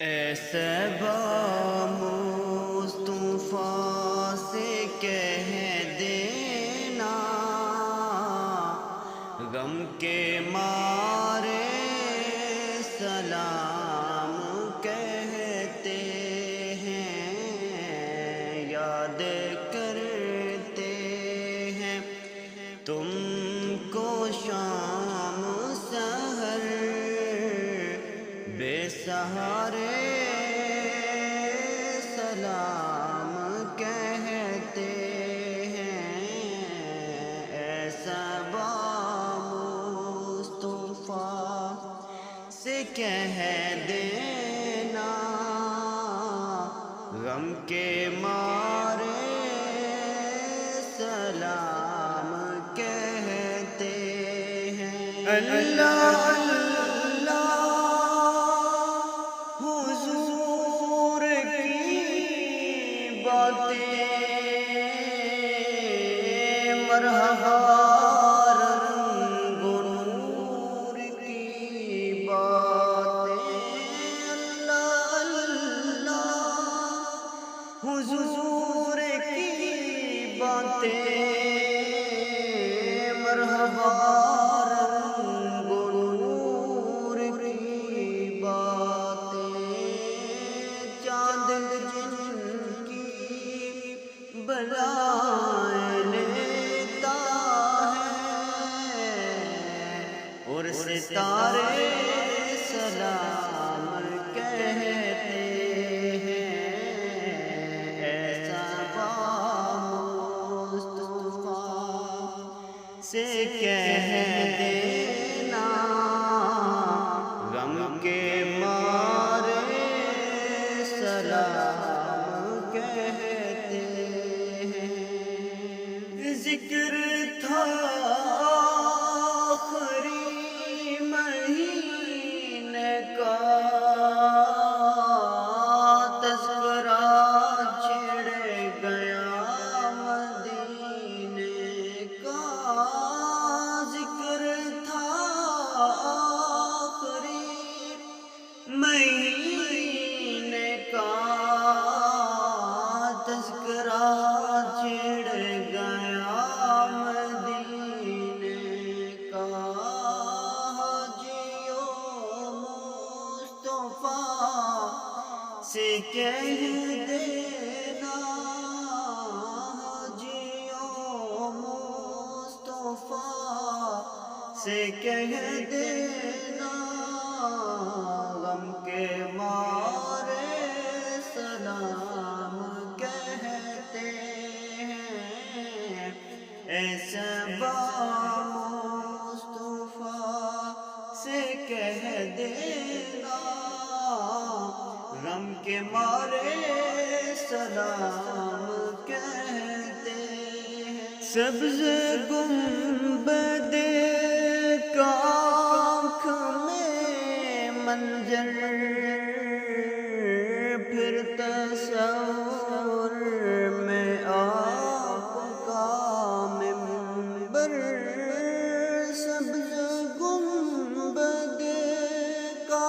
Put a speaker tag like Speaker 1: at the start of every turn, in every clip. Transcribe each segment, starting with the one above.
Speaker 1: ایسے مصطفیٰ سے کہہ دینا، غم کے مارے سلام کہتے ہیں، یاد کرتے ہیں تم کو شام سحر، بے سہارے سلام کہتے ہیں۔ ایسا مصطفیٰ سے کہہ دینا، غم کے مارے سلام کہتے ہیں۔ اللہ حضور کی باتیں مرحبا، رنگ و نور کی باتیں، اللہ حضور کی باتیں مرحبا، رنگ و نور کی باتیں، چاند جن کی بلائیں لیتا ہے، اور ستارے سلام کہتے ہیں۔ ایسا مصطفیٰ سے کہہ دینا، غم کے مارے سلام کہتے ہیں۔ ذکر تھا آخری مہینے کا، تذکرہ چھڑ گیا مدینے کا، ذکر تھا آخری مہینے کا، تذکرہ چھڑ گیا مدینے کا، حاجیو مصطفیٰ سے کہہ دینا، حاجیو مصطفیٰ سے کہہ دینا، غم کے مارے سلام کہتے ہیں۔ ایسا مصطفیٰ سے کہہ دینا، غم کے مارے سلام کہتے ہیں۔ سبز گنبد کا آنکھ میں منظر، پھر تصور میں آپ کا منبر، سبز گنبد کا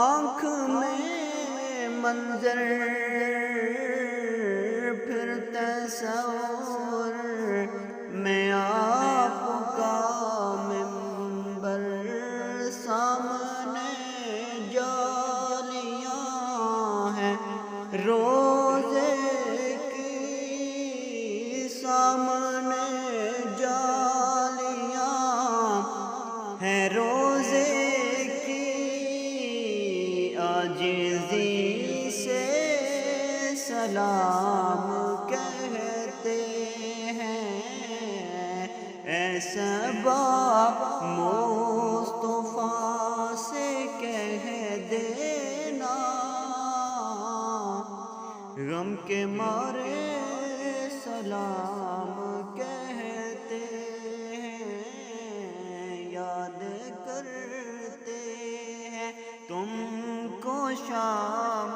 Speaker 1: آنکھ میں منظر، پھر تصور میں آپ کا منبر، سامنے جالیاں ہیں روزے کی، سامنے جالیاں ہیں روزے کی، عاجزی سے سلام کہتے ہیں۔ ایسا مصطفیٰ سے کہہ دینا، غم کے مارے سلام کہتے ہیں، یاد کرتے ہیں تم کو شام